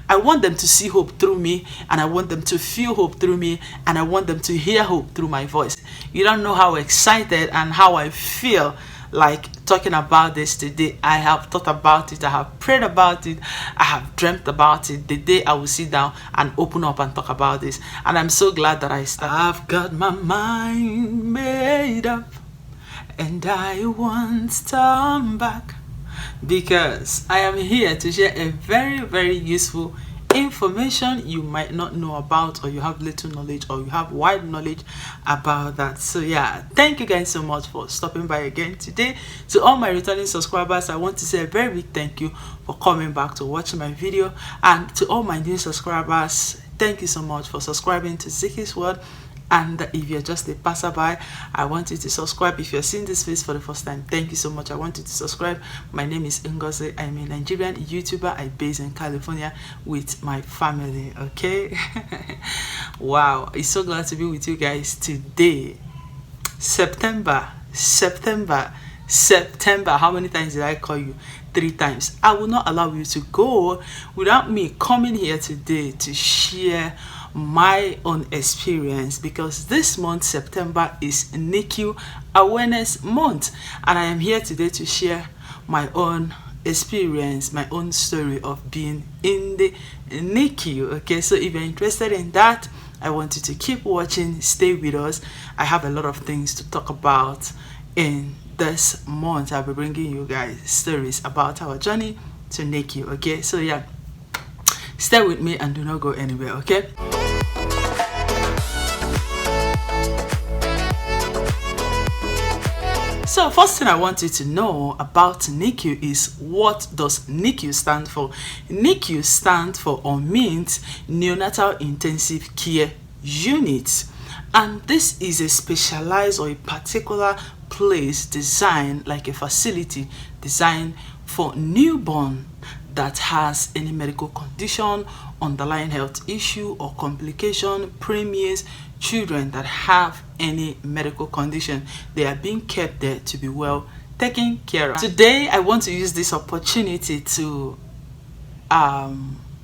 I want them to see hope through me, and I want them to feel hope through me, and I want them to hear hope through my voice. You don't know how excited and how I feel like talking about this today. I have thought about it, I have prayed about it, I have dreamt about it, the day I will sit down and open up and talk about this. And I'm so glad that I've got my mind made up, and I won't turn back, because I am here to share a very, very useful information you might not know about, or you have little knowledge, or you have wide knowledge about that. So yeah, thank you guys so much for stopping by again today. To all my returning subscribers, I want to say a very big thank you for coming back to watch my video. And to all my new subscribers, thank you so much for subscribing to ZIKKIE'S World. And if you're just a passerby, I want you to subscribe. If you're seeing this face for the first time, thank you so much. I want you to subscribe. My name is Ngozi. I'm a Nigerian YouTuber. I base in California with my family. Okay. Wow, it's so glad to be with you guys today. September. How many times did I call you? 3 times. I will not allow you to go without me coming here today to share my own experience, because this month, September, is Nicu Awareness Month, and I am here today to share my own experience, my own story of being in the NICU. Okay, so if you're interested in that, I want you to keep watching, stay with us. I have a lot of things to talk about in this month. I'll be bringing you guys stories about our journey to NICU. Okay, so yeah, stay with me and do not go anywhere. Okay. So first thing I want you to know about NICU is, what does NICU stand for? NICU stands for, or means, Neonatal Intensive Care Unit. And this is a specialized or a particular place designed, like a facility designed for newborn that has any medical condition, underlying health issue or complication, preemies, children that have any medical condition. They are being kept there to be well taken care of. Today, I want to use this opportunity to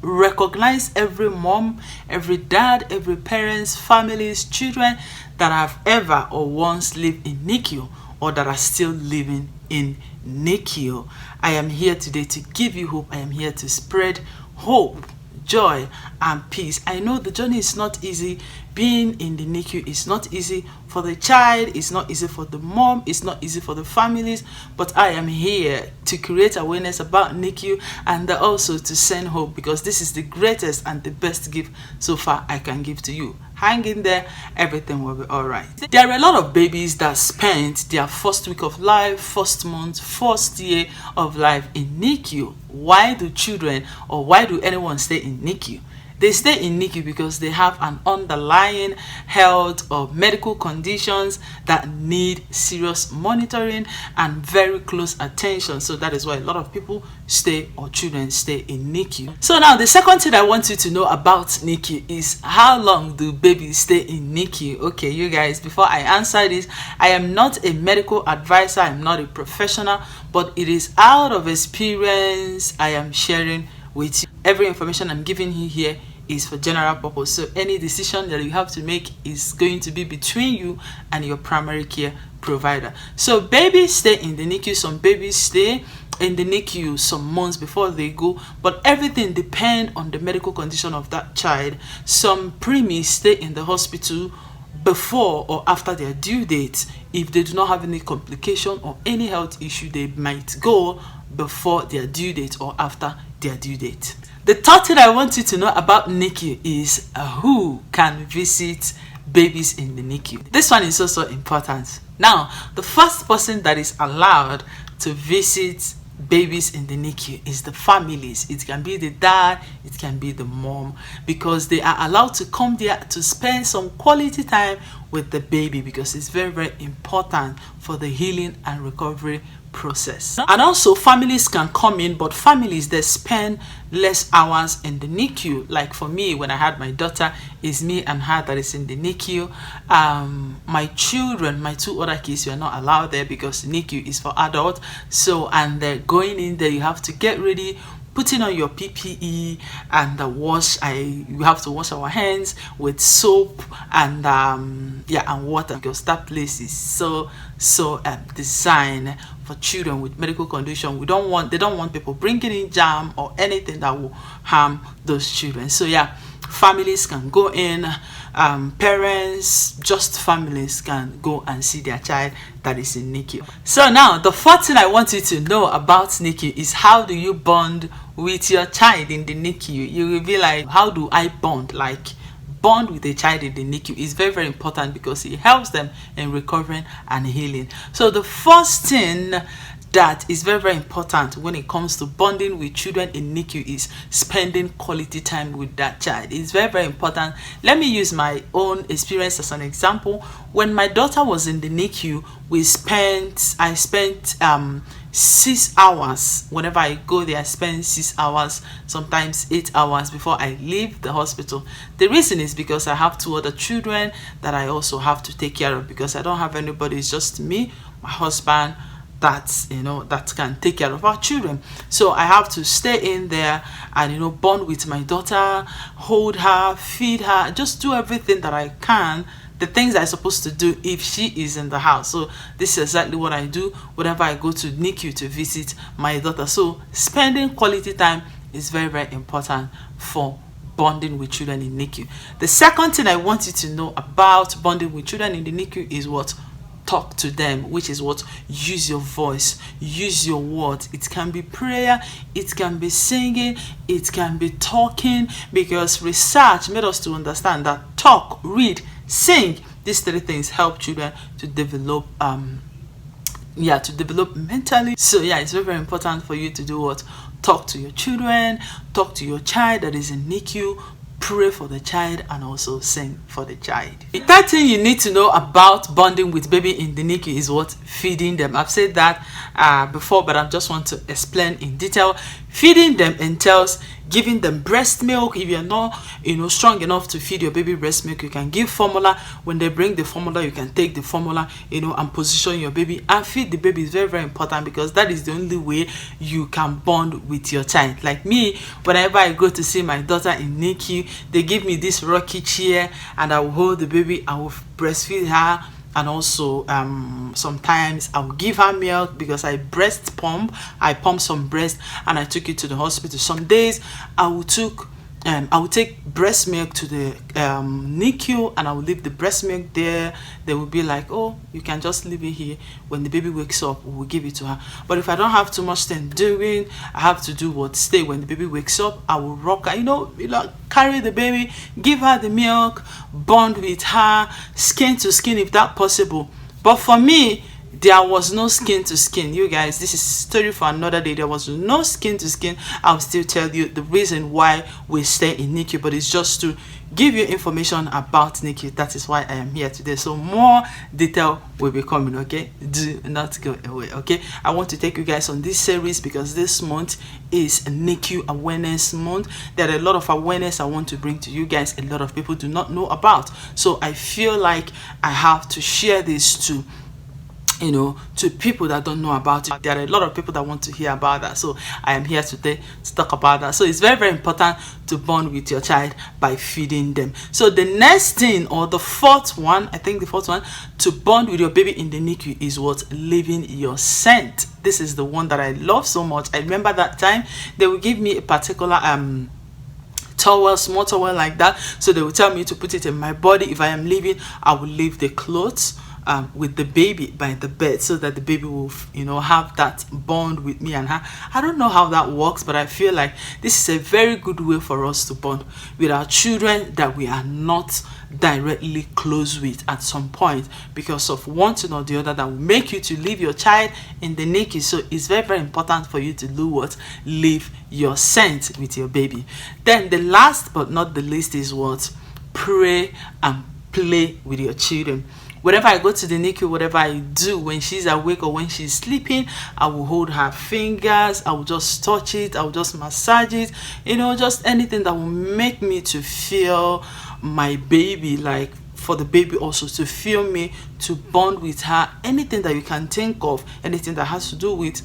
recognize every mom, every dad, every parents, families, children that have ever or once lived in NICU, or that are still living in NICU. I am here today to give you hope. I am here to spread hope, joy, and peace. I know the journey is not easy. Being in the NICU is not easy for the child, it's not easy for the mom, it's not easy for the families, but I am here to create awareness about NICU, and also to send hope, because this is the greatest and the best gift so far I can give to you. Hang in there, everything will be all right. There are a lot of babies that spent their first week of life, first month, first year of life in NICU. Why do children, or why do anyone stay in NICU? They stay in NICU because they have an underlying health or medical conditions that need serious monitoring and very close attention. So that is why a lot of people stay, or children stay, in NICU. So now the second thing I want you to know about NICU is, how long do babies stay in NICU? Okay, you guys, before I answer this, I am not a medical advisor, I'm not a professional, but it is out of experience I am sharing with you. Every information I'm giving you here is for general purpose, so any decision that you have to make is going to be between you and your primary care provider. So babies stay in the NICU. Some babies stay in the NICU some months before they go, but everything depends on the medical condition of that child. Some preemies stay in the hospital before or after their due date. If they do not have any complication or any health issue, they might go before their due date or after their due date. The third thing I want you to know about NICU is who can visit babies in the NICU. This one is also important. Now, the first person that is allowed to visit babies in the NICU is the families. It can be the dad, it can be the mom, because they are allowed to come there to spend some quality time with the baby, because it's very, very important for the healing and recovery process. And also families can come in, but families, they spend less hours in the NICU. Like for me, when I had my daughter, it's me and her that is in the NICU. My children, my 2 other kids, were not allowed there because NICU is for adults. So, and going in there, you have to get ready, putting on your PPE and we have to wash our hands with soap and and water, because that place is so designed for children with medical condition. They don't want people bringing in jam or anything that will harm those children. So yeah, families can go in, parents, just families can go and see their child that is in NICU. So now the fourth thing I want you to know about NICU is, how do you bond with your child in the NICU? You will be like, how do I bond? Like, bond with a child in the NICU is very, very important, because it helps them in recovering and healing. So the first thing that is very, very important when it comes to bonding with children in NICU is spending quality time with that child. It's very, very important. Let me use my own experience as an example. When my daughter was in the NICU, I spent 6 hours. Whenever I go there, I spend 6 hours, sometimes 8 hours before I leave the hospital. The reason is because I have 2 other children that I also have to take care of, because I don't have anybody. It's just me, my husband, that can take care of our children. So I have to stay in there and bond with my daughter, hold her, feed her, just do everything that I can, the things I'm supposed to do if she is in the house. So this is exactly what I do whenever I go to NICU to visit my daughter. So spending quality time is very, very important for bonding with children in NICU. The second thing I want you to know about bonding with children in the NICU is what? Talk to them, which is what? Use your voice, use your words. It can be prayer, it can be singing, it can be talking, because research made us to understand that talk, read, sing, these 3 things help children to develop mentally. So yeah, it's very, very important for you to do what? Talk to your children, talk to your child that is in NICU, pray for the child, and also sing for the child. The third thing you need to know about bonding with baby in the NICU is what? Feeding them. I've said that before, but I just want to explain in detail. Feeding them entails giving them breast milk. If you're not strong enough to feed your baby breast milk, you can give formula. When they bring the formula, you can take the formula and position your baby and feed the baby. Is very, very important, because that is the only way you can bond with your child. Like me, whenever I go to see my daughter in NICU, they give me this rocky chair and I will hold the baby, I will breastfeed her, and also sometimes I'll give her milk, because I pump some breast and I took it to the hospital. Some days I will take breast milk to the NICU, and I will leave the breast milk there. They will be like, oh, you can just leave it here. When the baby wakes up, we will give it to her. But if I don't have too much thing doing, I have to do what? Stay. When the baby wakes up, I will rock her, carry the baby, give her the milk, bond with her, skin to skin if that possible. But for me, there was no skin to skin. You guys, this is story for another day. There was no skin to skin. I'll still tell you the reason why we stay in NICU, but it's just to give you information about NICU. That is why I am here today. So more detail will be coming, okay? Do not go away, okay? I want to take you guys on this series because this month is NICU Awareness Month. There are a lot of awareness I want to bring to you guys. A lot of people do not know about. So I feel like I have to share this to people that don't know about it. There are a lot of people that want to hear about that. So I am here today to talk about that. So it's very, very important to bond with your child by feeding them. So the next thing, or the fourth one, I think the fourth one, to bond with your baby in the NICU is what? Leaving your scent. This is the one that I love so much. I remember that time they will give me a particular towel, small towel like that. So they will tell me to put it in my body. If I am leaving, I will leave the clothes with the baby by the bed, so that the baby will have that bond with me and her. I don't know how that works, but I feel like this is a very good way for us to bond with our children that we are not directly close with at some point, because of one thing or the other that will make you to leave your child in the NICU. So it's very, very important for you to do what? Leave your scent with your baby. Then the last but not the least is what? Pray and play with your children. Whenever I go to the NICU, whatever I do, when she's awake or when she's sleeping, I will hold her fingers, I will just touch it, I will just massage it, just anything that will make me to feel my baby, like for the baby also to feel me, to bond with her. Anything that you can think of, anything that has to do with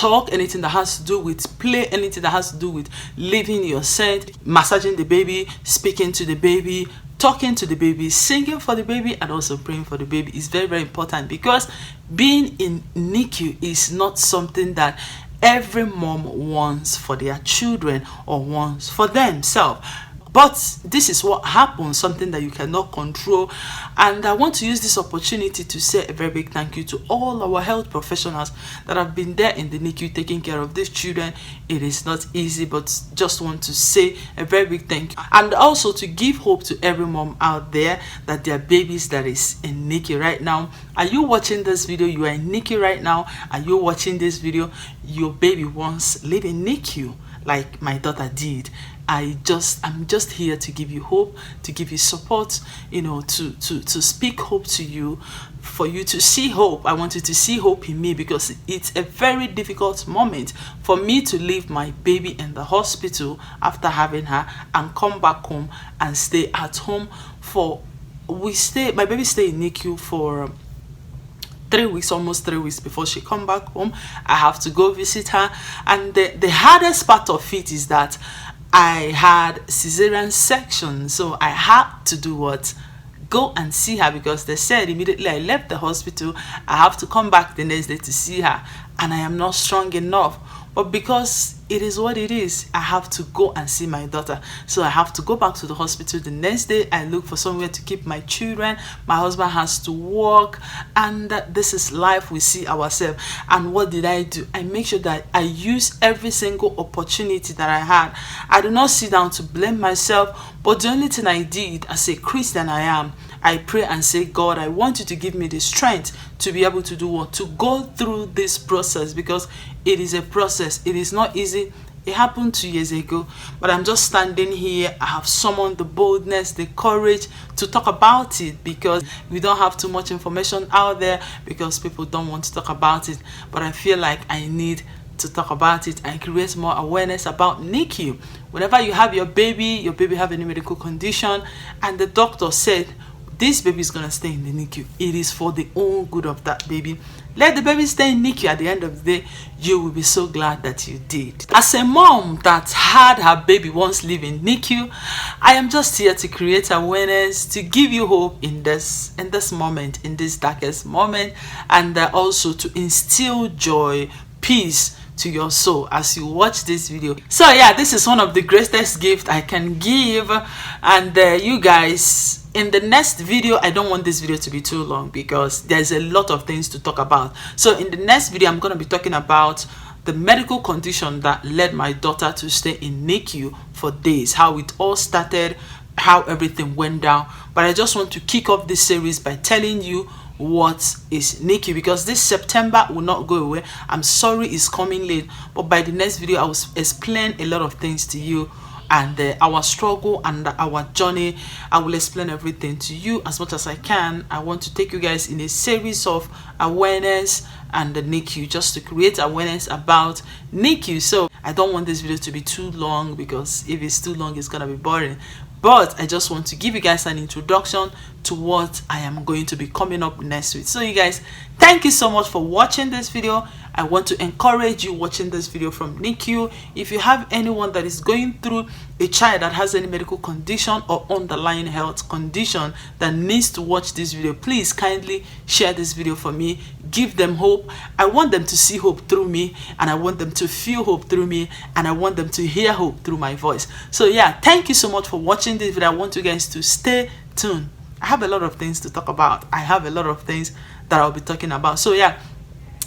talk, anything that has to do with play, anything that has to do with leaving your scent, massaging the baby, speaking to the baby, talking to the baby, singing for the baby, and also praying for the baby is very, very important, because being in NICU is not something that every mom wants for their children or wants for themselves. But this is what happens, something that you cannot control. And I want to use this opportunity to say a very big thank you to all our health professionals that have been there in the NICU taking care of these children. It is not easy, but just want to say a very big thank you. And also to give hope to every mom out there that their babies that is in NICU right now. Are you watching this video? You are in NICU right now. Are you watching this video? Your baby wants live in NICU like my daughter did. I'm just here to give you hope, to give you support, to speak hope to you, for you to see hope. I want you to see hope in me, because it's a very difficult moment for me to leave my baby in the hospital after having her and come back home and stay at home my baby stay in NICU for 3 weeks, almost 3 weeks before she come back home. I have to go visit her, and the hardest part of it is that I had cesarean section, so I had to do what? Go and see her, because they said immediately I left the hospital I have to come back the next day to see her, and I am not strong enough. But because it is what it is, I have to go and see my daughter. So I have to go back to the hospital the next day. I look for somewhere to keep my children. My husband has to work, and this is life. We see ourselves. And what did I do? I make sure that I use every single opportunity that I had. I do not sit down to blame myself, but the only thing I did as a Christian I pray and say, God, I want you to give me the strength to be able to do what? To go through this process, because it is a process. It is not easy. It happened 2 years ago, but I'm just standing here. I have summoned the boldness, the courage to talk about it, because we don't have too much information out there, because people don't want to talk about it. But I feel like I need to talk about it and create more awareness about NICU. Whenever you have your baby have any medical condition, and the doctor said, this baby is going to stay in the NICU, it is for the own good of that baby. Let the baby stay in NICU. At the end of the day, you will be so glad that you did. As a mom that had her baby once live in NICU, I am just here to create awareness, to give you hope in this moment, in this darkest moment, and also to instill joy, peace to your soul as you watch this video. So yeah, this is one of the greatest gifts I can give. And you guys, in the next video, I don't want this video to be too long, because there's a lot of things to talk about. So in the next video, I'm going to be talking about the medical condition that led my daughter to stay in NICU for days, how it all started, how everything went down. But I just want to kick off this series by telling you what is NICU, because this September will not go away. I'm sorry it's coming late, but by the next video I will explain a lot of things to you, and our struggle and our journey. I will explain everything to you as much as I can. I want to take you guys in a series of awareness and the NICU, just to create awareness about NICU. So I don't want this video to be too long, because if it's too long it's gonna be boring. But I just want to give you guys an introduction to what I am going to be coming up next week. So you guys, thank you so much for watching this video. I want to encourage you watching this video from NICU. If you have anyone that is going through, a child that has any medical condition or underlying health condition that needs to watch this video, please kindly share this video for me. Give them hope. I want them to see hope through me, and I want them to feel hope through me, and I want them to hear hope through my voice. So yeah, thank you so much for watching this video. I want you guys to stay tuned. I have a lot of things to talk about. I have a lot of things that I'll be talking about. So yeah,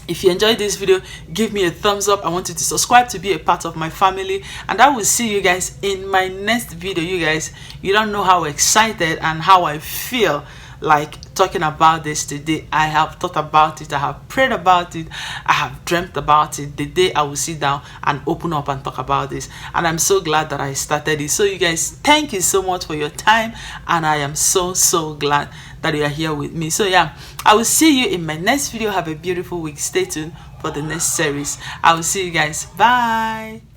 if you enjoyed this video, give me a thumbs up. I want you to subscribe to be a part of my family, and I will see you guys in my next video. You guys, you don't know how excited and how I feel like talking about this today. I have thought about it, I have prayed about it, I have dreamt about it. The day I will sit down and open up and talk about this, and I'm so glad that I started it. So you guys, thank you so much for your time, and I am so glad that you are here with me. So yeah, I will see you in my next video. Have a beautiful week. Stay tuned for the next series. I will see you guys. Bye.